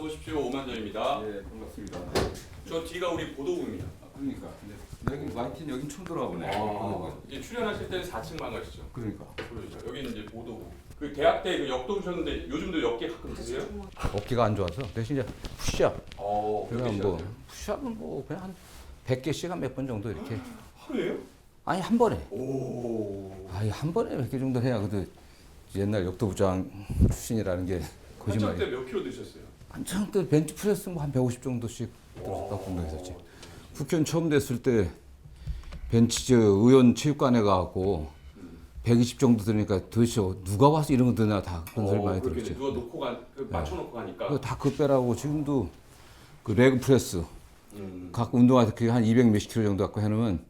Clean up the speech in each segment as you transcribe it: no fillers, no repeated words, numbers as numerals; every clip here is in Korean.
어서 오십시오. 오만정입니다. 예, 반갑습니다. 저 뒤가 우리 보도국입니다. 그러니까. 근데 여기 YT는 여긴 처음 들어가보네. 이제 출연하실 때는 4층만 가시죠. 그러니까. 그러죠. 여기는 이제 보도국. 그 대학 때 그 역도 주셨는데 요즘도 역계 가끔 드세요? 어깨가 안 좋아서 대신 이제 푸시업. 그러면 그러면 뭐 푸시업은 뭐 그냥 한 100개씩 한 몇 번 정도 이렇게. 하루에요? 아니 한 번에. 오. 아니 한 번에 100개 정도 해야 그래도 옛날 역도부장 출신이라는 게 한창 거짓말이. 때 몇 킬로 드셨어요? 한창 때 벤치프레스 뭐 한 150 정도씩 들었다고 분명했었지. 국회의원 처음 됐을 때 벤치 저 의원 체육관에 가고 120 정도 되니까 도대체 누가 와서 이런 거 드냐 다 그런 소리 많이 그렇게 들었지. 누가 놓고 맞춰놓고 가니까. 다 그거 빼라고 지금도 그 레그 프레스 음. 각 운동화에서 그게 한 200 몇십 킬로 정도 갖고 해놓으면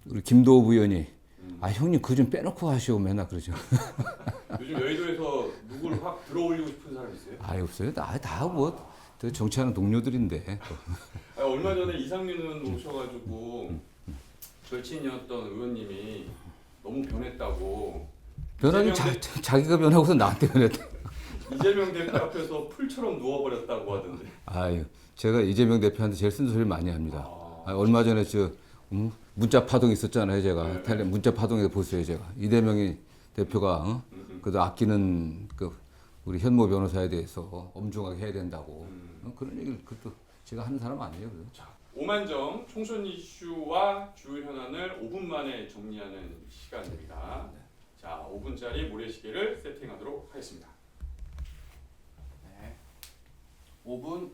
우리 김도읍 의원이 아 형님 그거 좀 빼놓고 하시오 맨날 그러죠. 요즘 여의도에서 누구를 확 들어올리고 싶은 사람 있어요? 아 없어요. 다뭐 정치하는 동료들인데. 얼마 전에 이상민 의원 오셔가지고 절친이었던 의원님이 너무 변했다고. 변하면 이재명 자기가 변하고서 나한테 변했다. 이재명 대표 앞에서 풀처럼 누워버렸다고 하던데. 아유 제가 이재명 대표한테 제일 쓴소리 많이 합니다. 아. 얼마 전에 저 문자 파동 있었잖아요. 제가 네. 텔레 문자 파동에서 보세요. 제가 이재명이 대표가 그래도 아끼는 그 우리 현모 변호사에 대해서 엄중하게 해야 된다고 그런 얘기를 그것도 제가 하는 사람 아니에요. 그래서. 자, 오만정 총선 이슈와 주요 현안을 5분 만에 정리하는 시간입니다. 자, 5분짜리 모래시계를 세팅하도록 하겠습니다. 네. 5분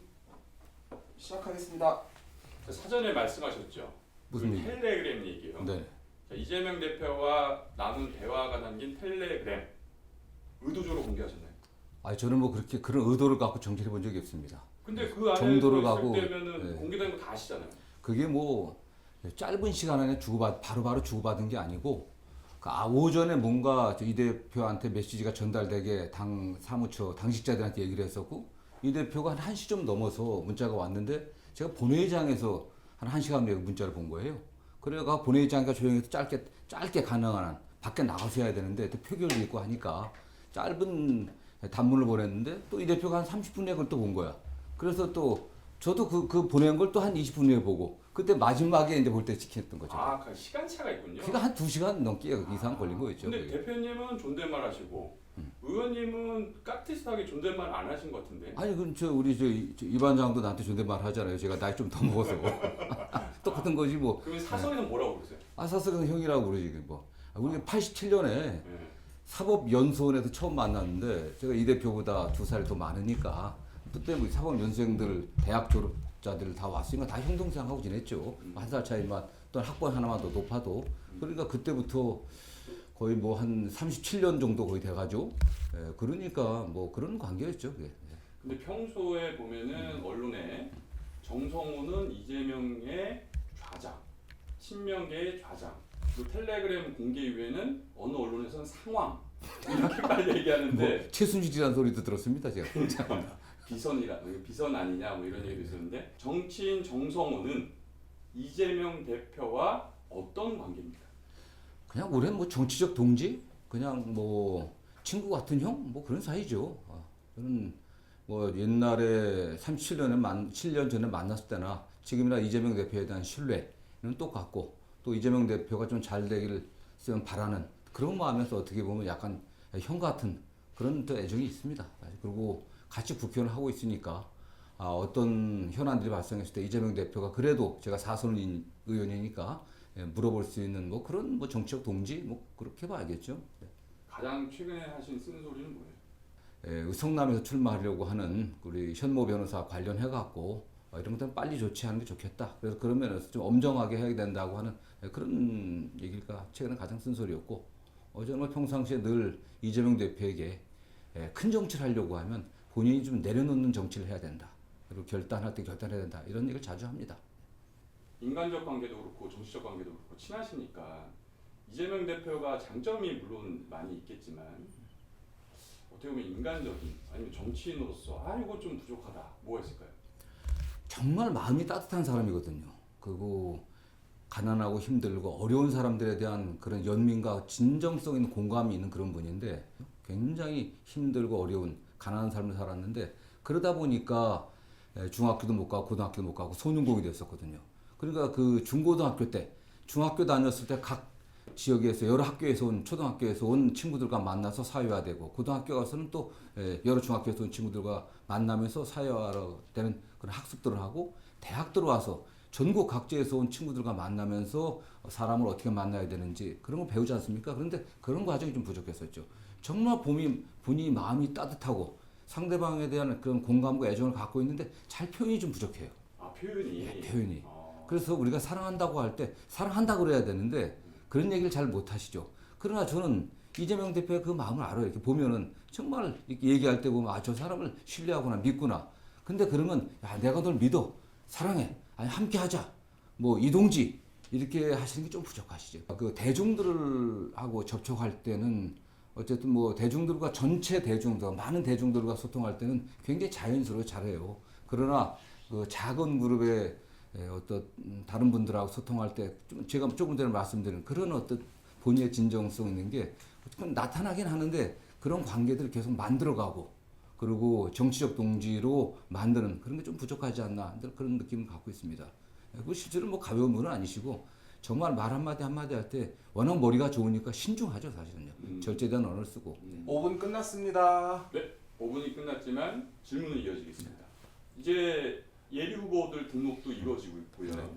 시작하겠습니다. 자, 사전에 말씀하셨죠. 무슨 그 얘기? 텔레그램 얘기요. 네. 자, 이재명 대표와 나눈 대화가 담긴 텔레그램 의도적으로 공개하셨나요? 아 저는 뭐 그렇게 그런 의도를 갖고 정치를 본 적이 없습니다. 근데 그 안에 정도를 있을 가고, 때면은 네. 공개된 거 다 아시잖아요. 그게 뭐 짧은 시간 안에 바로바로 주고받은 게 아니고 오전에 뭔가 이 대표한테 메시지가 전달되게 당 사무처 당직자들한테 얘기를 했었고 이 대표가 한 1시 좀 넘어서 문자가 왔는데 제가 본회의장에서 한 1시간 내에 문자를 본 거예요. 그래가 본회의장과 조용해서 짧게 가능한 밖에 나가서 해야 되는데 또 표결도 있고 하니까 짧은 단문을 보냈는데 또 이 대표가 한 30분 내에 그걸 또 본 거야. 그래서 또 저도 그 보낸 걸 또 한 20분 내에 보고 그때 마지막에 이제 볼 때 지켰던 거죠. 아, 그 시간차가 있군요. 그러니까 한 2시간 넘게 이상 걸린 거였죠. 근데 그게. 대표님은 존댓말 하시고 의원님은 깍듯하게 존댓말 안 하신 것 같은데. 아니 그럼 우리 이 반장도 나한테 존댓말 하잖아요. 제가 나이 좀 더 먹어서 똑같은 거지 뭐. 그러면 사석에서 뭐라고 그러세요? 사석은 형이라고 그러지 뭐. 우리가 87년에 네. 사법연수원에서 처음 만났는데 제가 이 대표보다 2살 더 많으니까 그때 뭐 사법연수생들 대학 졸업자들 다 왔으니까 다 형 동생하고 지냈죠. 한 살 차이만 또 학번 하나만 더 높아도 그러니까 그때부터 거의 뭐 한 37년 정도 거의 돼가지고 그러니까 뭐 그런 관계였죠. 그게. 근데 평소에 보면은 언론에 정성호는 이재명의 좌장, 친명계의 좌장, 그리고 텔레그램 공개 이후에는 어느 언론에서는 상황 이렇게까지 얘기하는데 뭐 최순실이라는 소리도 들었습니다. 제가. 비선 아니냐 뭐 이런 얘기도 있었는데 정치인 정성호는 이재명 대표와 어떤 관계입니까? 그냥 우리는 뭐 정치적 동지, 그냥 뭐 친구 같은 형, 뭐 그런 사이죠. 저는 뭐 옛날에 7년 전에 만났을 때나 지금이나 이재명 대표에 대한 신뢰는 똑같고 또 이재명 대표가 좀 잘 되기를 바라는 그런 마음에서 어떻게 보면 약간 형 같은 그런 또 애정이 있습니다. 그리고 같이 국회의원을 하고 있으니까 어떤 현안들이 발생했을 때 이재명 대표가 그래도 제가 사선 의원이니까 물어볼 수 있는 뭐 그런 뭐 정치적 동지 뭐 그렇게 봐야겠죠. 네. 가장 최근에 하신 쓴소리는 뭐예요? 성남에서 출마하려고 하는 우리 현모 변호사 관련해 갖고 이런 것들은 빨리 조치하는 게 좋겠다. 그래서 그런 면에서 좀 엄정하게 해야 된다고 하는 그런 얘기가 최근에 가장 쓴소리였고 저는 뭐 평상시에 늘 이재명 대표에게 큰 정치를 하려고 하면 본인이 좀 내려놓는 정치를 해야 된다. 그리고 결단할 때 결단해야 된다. 이런 얘기를 자주 합니다. 인간적 관계도 그렇고 정치적 관계도 그렇고 친하시니까 이재명 대표가 장점이 물론 많이 있겠지만 어떻게 보면 인간적인 아니면 정치인으로서 이거 좀 부족하다 뭐가 있을까요? 정말 마음이 따뜻한 사람이거든요. 그리고 가난하고 힘들고 어려운 사람들에 대한 그런 연민과 진정성 있는 공감이 있는 그런 분인데 굉장히 힘들고 어려운 가난한 삶을 살았는데 그러다 보니까 중학교도 못 가고 고등학교도 못 가고 소년공이 됐었거든요. 그러니까 그 중고등학교 때, 중학교 다녔을 때 각 지역에서 여러 학교에서 온 초등학교에서 온 친구들과 만나서 사회화되고 고등학교 가서는 또 여러 중학교에서 온 친구들과 만나면서 사회화가 되는 그런 학습들을 하고 대학 들어와서 전국 각지에서 온 친구들과 만나면서 사람을 어떻게 만나야 되는지 그런 거 배우지 않습니까? 그런데 그런 과정이 좀 부족했었죠. 정말 본인이 마음이 따뜻하고 상대방에 대한 그런 공감과 애정을 갖고 있는데 잘 표현이 좀 부족해요. 아, 표현이. 네, 표현이. 아, 그래서 우리가 사랑한다고 할 때 사랑한다고 그래야 되는데 그런 얘기를 잘 못하시죠. 그러나 저는 이재명 대표의 그 마음을 알아요. 이렇게 보면은 정말 이렇게 얘기할 때 보면 아, 저 사람을 신뢰하구나 믿구나. 근데 그러면 야, 내가 널 믿어 사랑해 아니 함께하자 뭐 이동지 이렇게 하시는 게 좀 부족하시죠. 그 대중들하고 접촉할 때는 어쨌든 뭐 대중들과 전체 대중들 많은 대중들과 소통할 때는 굉장히 자연스러워 잘해요. 그러나 그 작은 그룹의 어떤 다른 분들하고 소통할 때 좀 제가 조금 전에 말씀드린 그런 어떤 본인의 진정성 있는 게 나타나긴 하는데 그런 관계들을 계속 만들어가고 그리고 정치적 동지로 만드는 그런 게 좀 부족하지 않나 그런 느낌을 갖고 있습니다. 그 실제로 뭐 가벼운 분은 아니시고 정말 말 한마디 한마디 할 때 워낙 머리가 좋으니까 신중하죠 사실은요. 절제된 언어를 쓰고. 5분 끝났습니다. 네, 5분이 끝났지만 질문은 이어지겠습니다. 이제 예비 후보들 등록도 이루어지고 있고요. 네.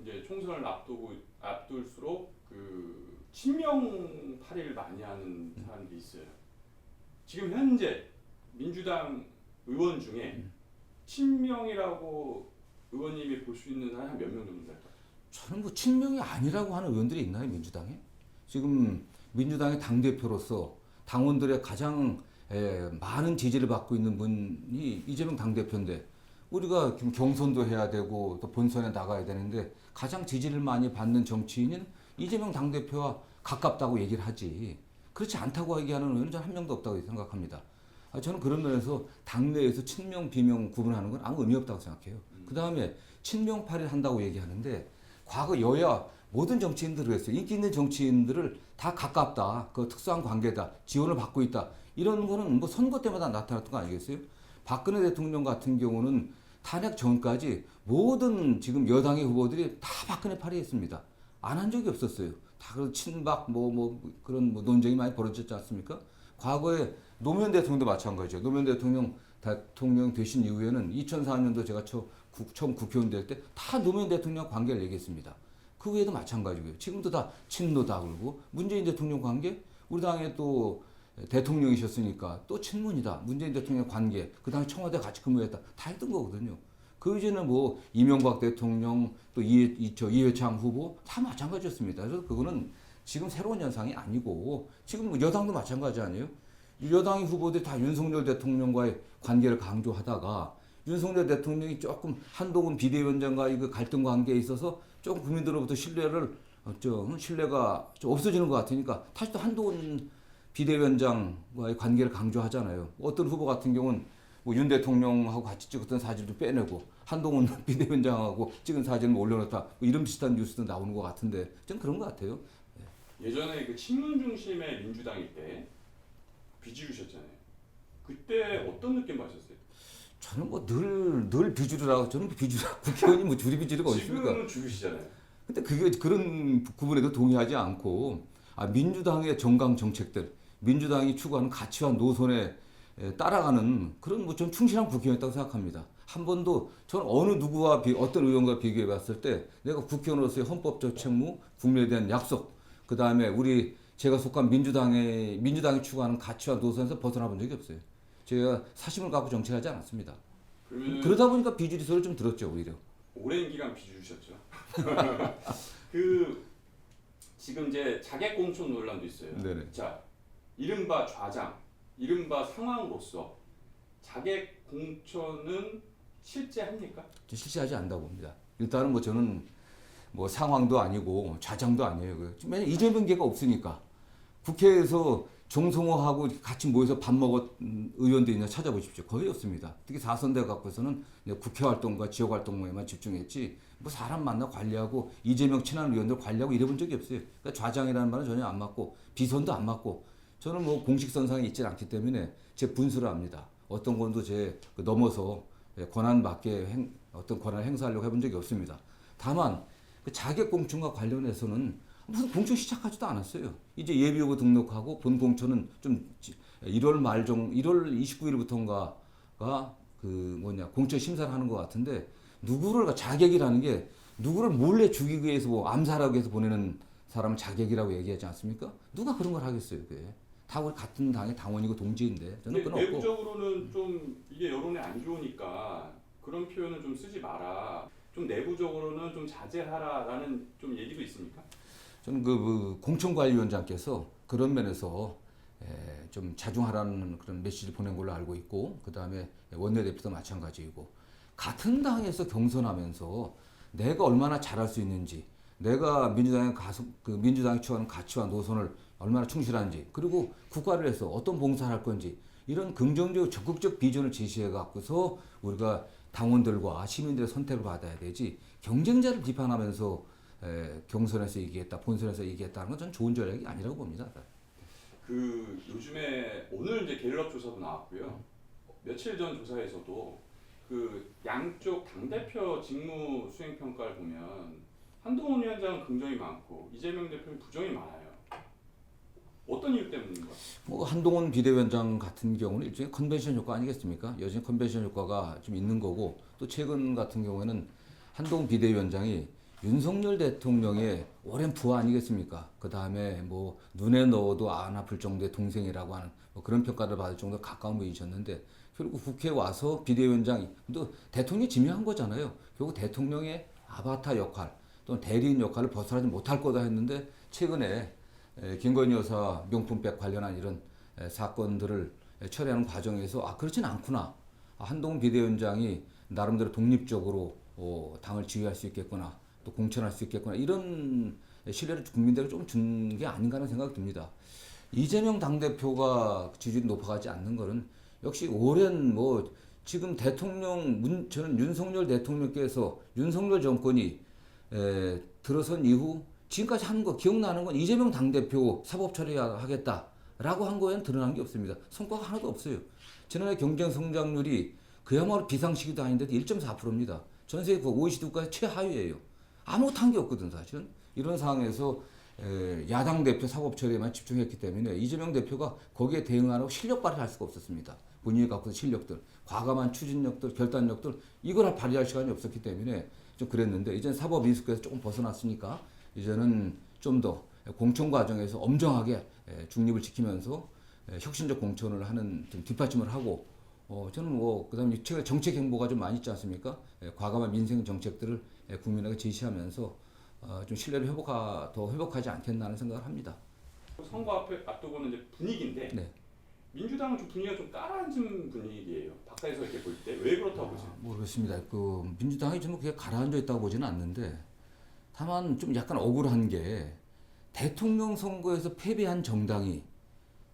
이제 총선을 앞둘수록 그 친명팔이를 많이 하는 사람들이 있어요. 지금 현재 민주당 의원 중에 친명이라고 의원님이 볼 수 있는 사람이 몇 명 정도 될까요? 저는 뭐 친명이 아니라고 하는 의원들이 있나요 민주당에? 지금 민주당의 당 대표로서 당원들의 가장 많은 지지를 받고 있는 분이 이재명 당 대표인데 우리가 지금 경선도 해야 되고 또 본선에 나가야 되는데 가장 지지를 많이 받는 정치인은 이재명 당 대표와 가깝다고 얘기를 하지 그렇지 않다고 얘기하는 의원은 저는 한 명도 없다고 생각합니다. 저는 그런 면에서 당내에서 친명 비명 구분하는 건 아무 의미 없다고 생각해요. 그 다음에 친명팔이를 한다고 얘기하는데 과거 여야 모든 정치인들을 그랬어요. 인기 있는 정치인들을 다 가깝다. 그 특수한 관계다. 지원을 받고 있다. 이런 거는 뭐 선거 때마다 나타났던 거 아니겠어요? 박근혜 대통령 같은 경우는 탄핵 전까지 모든 지금 여당의 후보들이 다 박근혜 팔이했습니다. 안 한 적이 없었어요. 다 그런 친박 그런 논쟁이 많이 벌어졌지 않습니까? 과거에 노무현 대통령도 마찬가지죠. 노무현 대통령 되신 이후에는 2004년도 제가 처음 국회의원 될 때 다 노무현 대통령 관계를 얘기했습니다. 그 외에도 마찬가지고요. 지금도 다 친노다 그러고 문재인 대통령 관계 우리 당에 또 대통령이셨으니까 또 친문이다. 문재인 대통령 관계 그 당시 청와대 같이 근무했다. 다 했던 거거든요. 그 이제는 뭐 이명박 대통령 또 이회창 후보 다 마찬가지였습니다. 그래서 그거는 지금 새로운 현상이 아니고 지금 뭐 여당도 마찬가지 아니에요? 여당의 후보들이 다 윤석열 대통령과의 관계를 강조하다가 윤석열 대통령이 조금 한동훈 비대위원장과의 그 갈등 관계에 있어서 조금 국민들로부터 신뢰가 좀 없어지는 것 같으니까 다시 또 한동훈 비대위원장과의 관계를 강조하잖아요. 어떤 후보 같은 경우는 뭐 윤 대통령하고 같이 찍었던 사진도 빼내고 한동훈 비대위원장하고 찍은 사진을 올려놓다 뭐 이런 비슷한 뉴스도 나오는 것 같은데 좀 그런 것 같아요. 예전에 그 친문 중심의 민주당일 때 비주류셨잖아요. 그때 어떤 느낌 받으셨어요? 저는 뭐 늘 비주류라고 저는 국회의원이 뭐 줄이 비주류가 어디 있습니까? 지금은 주류시잖아요. 근데 그게 그런 부분에도 동의하지 않고 민주당의 정강 정책들, 민주당이 추구하는 가치와 노선에 따라가는 그런 뭐 좀 충실한 국회의원이었다고 생각합니다. 한 번도 저는 어느 누구와 어떤 의원과 비교해 봤을 때 내가 국회의원으로서의 헌법적 책무, 국민에 대한 약속, 그 다음에 제가 속한 민주당이 추구하는 가치와 노선에서 벗어나 본 적이 없어요. 제가 사심을 갖고 정치하지 않았습니다. 그러다 보니까 비주류 소리를 좀 들었죠 오히려. 오랜 기간 비주류셨죠. 지금 이제 자객 공천 논란도 있어요. 네네. 자, 이른바 좌장, 이른바 상황으로서 자객 공천은 실제 합니까? 실시하지 않는다고 봅니다. 일단은 뭐 저는 뭐 상황도 아니고 좌장도 아니에요. 왜냐면 이재명 계가 없으니까 국회에서 정성호하고 같이 모여서 밥 먹은 의원들이 있나 찾아보십시오. 거의 없습니다. 특히 4선대 갖고서는 국회 활동과 지역 활동에만 집중했지 뭐 사람 만나 관리하고 이재명 친한 의원들 관리하고 이래본 적이 없어요. 그러니까 좌장이라는 말은 전혀 안 맞고 비선도 안 맞고 저는 뭐 공식선상에 있지 않기 때문에 제 분수를 압니다. 어떤 건도 그 넘어서 권한 밖에 어떤 권한을 행사하려고 해본 적이 없습니다. 다만 그 자객 공천과 관련해서는 무슨 공천 시작하지도 않았어요. 이제 예비후보 등록하고 본 공천은 좀 1월 29일부터인가가 공천 심사를 하는 것 같은데 누구를 자객이라는 게 누구를 몰래 죽이기 위해서 뭐 암살하기 위해서 보내는 사람은 자객이라고 얘기하지 않습니까? 누가 그런 걸 하겠어요, 그게. 다 우리 같은 당의 당원이고 동지인데 저는 그건 없고. 내부적으로는 좀 이게 여론에 안 좋으니까 그런 표현은 좀 쓰지 마라. 좀 내부적으로는 좀 자제하라라는 좀 얘기도 있습니까? 저는 그 공천관리위원장께서 그런 면에서 좀 자중하라는 그런 메시지를 보낸 걸로 알고 있고, 그 다음에 원내대표도 마찬가지이고, 같은 당에서 경선하면서 내가 얼마나 잘할 수 있는지, 내가 민주당이 추구하는 가치와 노선을 얼마나 충실한지, 그리고 국가를 위해서 어떤 봉사를 할 건지, 이런 긍정적, 적극적 비전을 제시해 갖고서 우리가 당원들과 시민들의 선택을 받아야 되지, 경쟁자를 비판하면서 경선에서 이기겠다, 본선에서 이기겠다는 건 전 좋은 전략이 아니라고 봅니다. 그 요즘에 오늘 이제 갤럽 조사도 나왔고요. 며칠 전 조사에서도 그 양쪽 당대표 직무 수행 평가를 보면 한동훈 위원장은 긍정이 많고 이재명 대표는 부정이 많아요. 어떤 이유 때문인가? 뭐 한동훈 비대위원장 같은 경우는 일종의 컨벤션 효과 아니겠습니까? 여전히 컨벤션 효과가 좀 있는 거고, 또 최근 같은 경우에는 한동훈 비대위원장이 윤석열 대통령의 오랜 부하 아니겠습니까? 그 다음에 뭐 눈에 넣어도 안 아플 정도의 동생이라고 하는 뭐 그런 평가를 받을 정도로 가까운 분이셨는데, 결국 국회에 와서 비대위원장이 또 대통령이 지명한 거잖아요. 결국 대통령의 아바타 역할 또는 대리인 역할을 벗어나지 못할 거다 했는데, 최근에 김건희 여사 명품백 관련한 이런 사건들을 처리하는 과정에서 그렇진 않구나. 한동훈 비대위원장이 나름대로 독립적으로 당을 지휘할 수 있겠구나. 또 공천할 수 있겠구나. 이런 신뢰를 국민들에게 좀 준 게 아닌가 하는 생각이 듭니다. 이재명 당대표가 지지율이 높아가지 않는 것은 역시 오랜 지금 저는 윤석열 대통령께서 윤석열 정권이 들어선 이후 지금까지 한 거 기억나는 건 이재명 당대표 사법 처리하겠다라고 한 거에는 드러난 게 없습니다. 성과가 하나도 없어요. 지난해 경제 성장률이 그야말로 비상시기도 아닌데도 1.4%입니다. 전 세계 OECD 국가 최하위예요. 아무것도 한 게 없거든 사실은. 이런 상황에서 야당 대표 사법 처리에만 집중했기 때문에 이재명 대표가 거기에 대응하라고 실력 발휘할 수가 없었습니다. 본인이 갖고 있는 실력들, 과감한 추진력들, 결단력들 이걸 발휘할 시간이 없었기 때문에 좀 그랬는데, 이제는 사법 인수께서 조금 벗어났으니까 이제는 좀 더 공천 과정에서 엄정하게 중립을 지키면서 혁신적 공천을 하는 좀 뒷받침을 하고, 저는 그다음에 최근 정책 행보가 좀 많이 있지 않습니까? 과감한 민생 정책들을 국민에게 제시하면서 좀 신뢰를 더 회복하지 않겠나 하는 생각을 합니다. 선거 앞두고는 이제 분위기인데 네. 민주당은 좀 분위기가 좀 가라앉은 분위기예요. 바깥에서 이렇게 볼 때 왜 그렇다고 보세요? 모르겠습니다. 민주당이 저는 그게 가라앉아 있다고 보지는 않는데, 다만 좀 약간 억울한 게 대통령 선거에서 패배한 정당이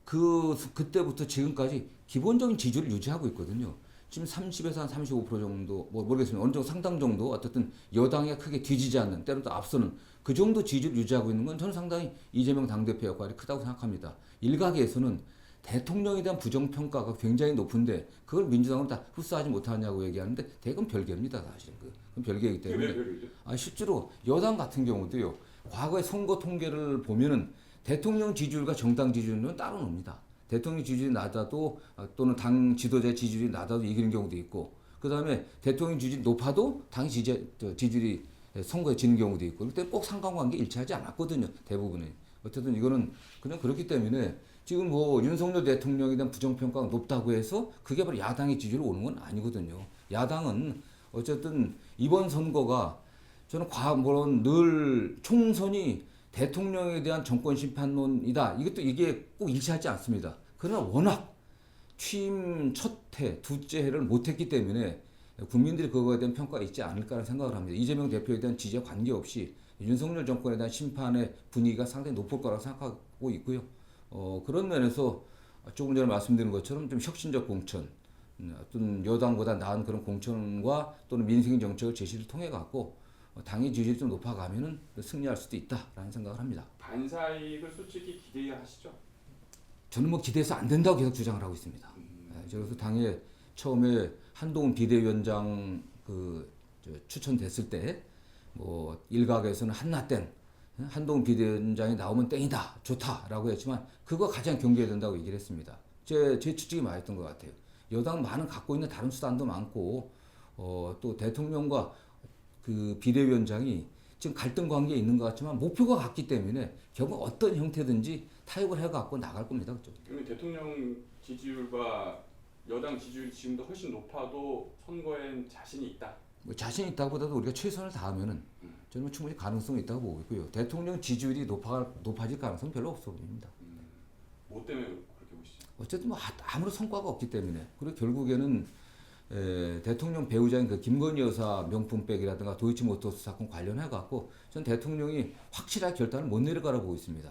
그때부터 지금까지 기본적인 지지율을 유지하고 있거든요. 지금 30에서 한 35% 정도, 모르겠습니다. 어느 정도 상당 정도 어쨌든 여당에 크게 뒤지지 않는, 때로는 또 앞서는 그 정도 지지율을 유지하고 있는 건 저는 상당히 이재명 당대표 역할이 크다고 생각합니다. 일각에서는 대통령에 대한 부정평가가 굉장히 높은데 그걸 민주당은 다 흡수하지 못하냐고 얘기하는데, 대건 별개입니다. 사실은 그건 별개이기 때문에. 왜 별개죠? 실제로 여당 같은 경우도요, 과거의 선거 통계를 보면은 대통령 지지율과 정당 지지율은 따로 놉니다. 대통령 지지율이 낮아도 또는 당 지도자의 지지율이 낮아도 이기는 경우도 있고, 그 다음에 대통령 지지율이 높아도 당 지지율이 선거에 지는 경우도 있고, 그때 꼭 상관관계 일치하지 않았거든요. 대부분이. 어쨌든 이거는 그냥 그렇기 때문에 지금 윤석열 대통령에 대한 부정평가가 높다고 해서 그게 바로 야당의 지지율로 오는 건 아니거든요. 야당은 어쨌든 이번 선거가 저는 늘 총선이 대통령에 대한 정권 심판론이다. 이게 꼭 일치하지 않습니다. 그러나 워낙 취임 첫 해, 두째 해를 못했기 때문에 국민들이 그거에 대한 평가가 있지 않을까라는 생각을 합니다. 이재명 대표에 대한 지지와 관계없이 윤석열 정권에 대한 심판의 분위기가 상당히 높을 거라고 생각하고 있고요. 그런 면에서 조금 전에 말씀드린 것처럼 좀 혁신적 공천, 어떤 여당보다 나은 그런 공천과 또는 민생 정책을 제시를 통해 갖고 당의 지지율이 좀 높아가면은 승리할 수도 있다라는 생각을 합니다. 반사이익을 솔직히 기대하시죠? 저는 기대해서 안 된다고 계속 주장을 하고 있습니다. 그래서 당에 처음에 한동훈 비대위원장 추천됐을 때 뭐 일각에서는 한나땡 한동훈 비대위원장이 나오면 땡이다 좋다라고 했지만 그거 가장 경계해야 된다고 얘기를 했습니다. 제 추측이 맞았던 것 같아요. 여당 많은 갖고 있는 다른 수단도 많고 또 대통령과 그 비대위원장이 지금 갈등 관계에 있는 것 같지만 목표가 같기 때문에 결국 어떤 형태든지 타협을 해갖고 나갈 겁니다. 그죠? 그러면 대통령 지지율과 여당 지지율이 지금도 훨씬 높아도 선거엔 자신이 있다. 뭐 자신 있다보다도 우리가 최선을 다하면은 저는 충분히 가능성이 있다고 보고 있고요. 대통령 지지율이 높아질 가능성은 별로 없어 보입니다. 뭐 때문에 그렇게 보시죠? 어쨌든 뭐 아무런 성과가 없기 때문에 그리고 결국에는 대통령 배우자인 그 김건희 여사 명품백이라든가 도이치모터스 사건 관련해 갖고 전 대통령이 확실하게 결단을 못 내릴 거라고 보고 있습니다.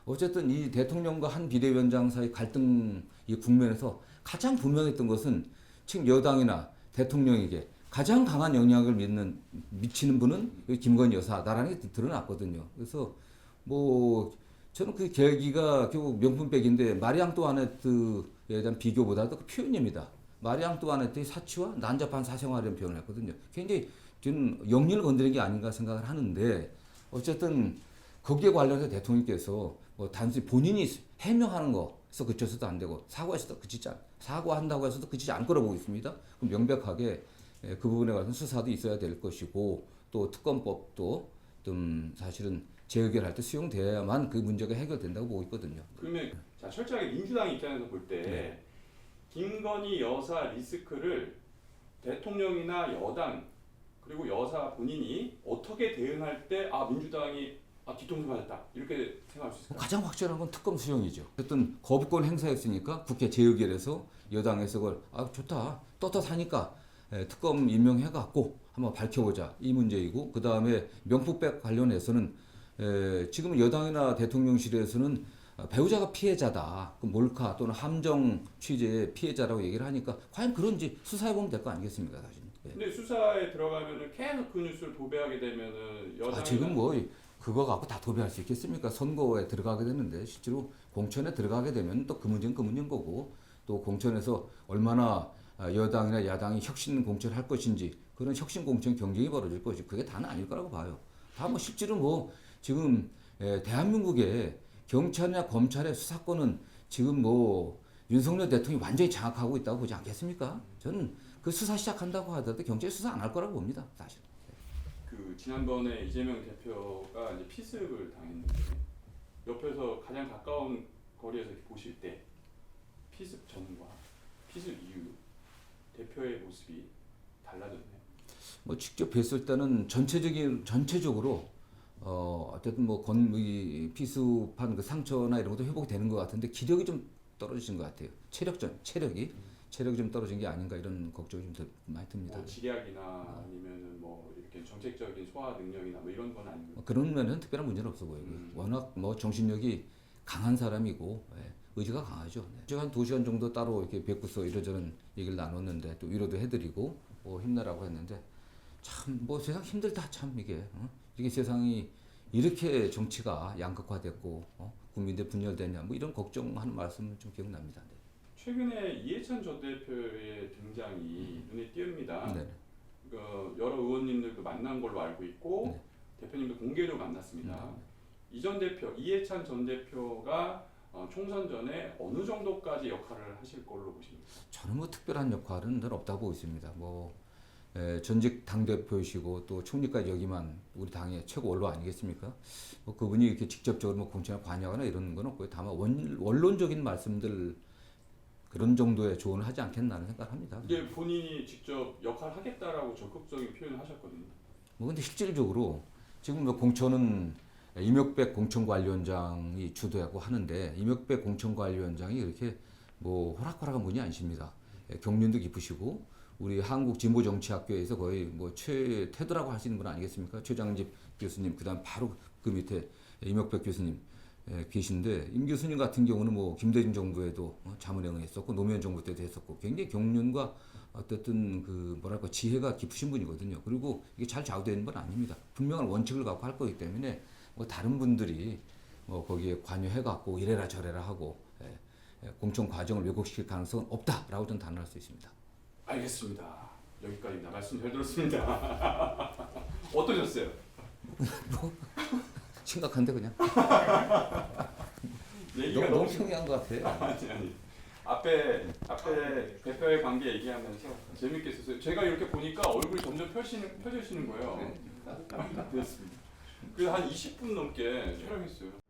어쨌든 이 대통령과 한 비대위원장 사이 갈등 이 국면에서 가장 분명했던 것은 지금 여당이나 대통령에게 가장 강한 영향을 미치는 분은 김건희 여사다라는 게 드러났거든요. 그래서 뭐 저는 그 계기가 결국 명품백인데 마리 앙뚜아네트에 대한 비교보다도 그 표현입니다. 마리 앙뚜아네트의 사치와 난잡한 사생활이라는 표현을 했거든요. 굉장히 저는 영리를 건드린 게 아닌가 생각을 하는데 어쨌든 거기에 관련해서 대통령께서 뭐 단순히 본인이 해명하는 거에서 그쳐서도 안 되고 사과한다고 해서도 그치지 않을 거라고 보고 있습니다. 그럼 명백하게 그 부분에 관해서 수사도 있어야 될 것이고 또 특검법도 좀 사실은 재의결할 때 수용돼야만 그 문제가 해결된다고 보고 있거든요. 그러면 자 철저하게 민주당 입장에서 볼 때 김건희 여사 리스크를 대통령이나 여당 그리고 여사 본인이 어떻게 대응할 때 민주당이 뒤통수 맞았다 이렇게 생각할 수 있을까요? 가장 확실한 건 특검 수용이죠. 어쨌든 거부권 행사했으니까 국회 재의결해서 여당에서 그걸 좋다 떳떳하니까 특검 임명해갖고 한번 밝혀보자 이 문제이고 그 다음에 명품백 관련해서는 지금 여당이나 대통령실에서는 배우자가 피해자다. 그 몰카 또는 함정 취재의 피해자라고 얘기를 하니까 과연 그런지 수사해보면 될 거 아니겠습니까 사실. 근데 수사에 들어가면은 계속 그 뉴스를 도배하게 되면은 여당이 지금 뭐 그거 갖고 다 도배할 수 있겠습니까? 선거에 들어가게 되는데 실제로 공천에 들어가게 되면 또 그 문제는 그 문제인 거고 또 공천에서 얼마나 여당이나 야당이 혁신 공천을 할 것인지 그런 혁신 공천 경쟁이 벌어질 것이 그게 다는 아닐 거라고 봐요. 다 뭐 실제로 뭐 지금 대한민국의 경찰이나 검찰의 수사권은 지금 뭐 윤석열 대통령이 완전히 장악하고 있다고 보지 않겠습니까? 저는 그 수사 시작한다고 하더라도 경찰 수사 안 할 거라고 봅니다, 사실. 그 지난번에 이재명 대표가 이제 피습을 당했는데 옆에서 가장 가까운 거리에서 이렇게 보실 때 피습 전과 피습 이후 대표의 모습이 달라졌네요. 뭐 직접 뵀을 때는 전체적으로 어쨌든 뭐 피습한 그 상처나 이런 것도 회복이 되는 것 같은데 기력이 좀 떨어지신 것 같아요. 체력이 좀 떨어진 게 아닌가 이런 걱정이 좀 많이 듭니다. 뭐 지략이나 아니면은 뭐 이렇게 정책적인 소화 능력이나 뭐 이런 건 아니고 그런 면은 특별한 문제는 없어 보여요. 워낙 뭐 정신력이 강한 사람이고 의지가 강하죠. 제가 한 2시간 정도 따로 이렇게 뵙고서 이러저런 얘기를 나눴는데 또 위로도 해드리고 힘내라고 했는데 참 뭐 세상 힘들다 참 이게 이게 세상이 이렇게 정치가 양극화됐고 국민들 분열되냐 뭐 이런 걱정하는 말씀은 좀 기억납니다. 네. 최근에 이해찬 전 대표의 등장이 눈에 띄입니다. 네. 여러 의원님들도 만난 걸로 알고 있고 네. 대표님도 공개로 만났습니다. 이해찬 전 대표가 총선 전에 어느 정도까지 역할을 하실 걸로 보십니까? 저는 뭐 특별한 역할은 늘 없다고 보고 있습니다. 뭐 전직 당 대표이시고 또 총리까지 여기만 우리 당의 최고 원로 아니겠습니까? 뭐 그분이 이렇게 직접적으로 뭐 공천에 관여하거나 이런 건 없고요. 다만 원론적인 말씀들 그런 정도의 조언을 하지 않겠나는 생각합니다. 근데 본인이 직접 역할 하겠다라고 적극적인 표현을 하셨거든요. 뭐 근데 실질적으로 지금 뭐 공천은 임혁백 공천관리위원장이 주도하고 하는데 임혁백 공천관리위원장이 이렇게 뭐 호락호락한 분이 아니십니다. 경륜도 깊으시고 우리 한국진보정치학교에서 거의 뭐 최태도라고 하시는 분 아니겠습니까? 최장집 교수님 그다음 바로 그 밑에 임혁백 교수님 계신데 임 교수님 같은 경우는 뭐 김대중 정부에도 자문행을 했었고 노무현 정부 때도 했었고 굉장히 경륜과 어쨌든 그 뭐랄까 지혜가 깊으신 분이거든요. 그리고 이게 잘 좌우되는 건 아닙니다. 분명한 원칙을 갖고 할 거기 때문에 뭐 다른 분들이 뭐 거기에 관여해 갖고 이래라 저래라 하고 공천 과정을 왜곡시킬 가능성은 없다라고 저는 단언할 수 있습니다. 알겠습니다. 여기까지입니다. 말씀 잘 들었습니다. 어떠셨어요? 심각한데 그냥 얘기가 너무 너무 평이한 것 같아. 아니. 앞에 대표의 관계 얘기하면서 재밌게 했었어요. 제가 이렇게 보니까 얼굴이 점점 펴지시는 거예요. 됐습니다. 그래서 한 20분 넘게 촬영했어요.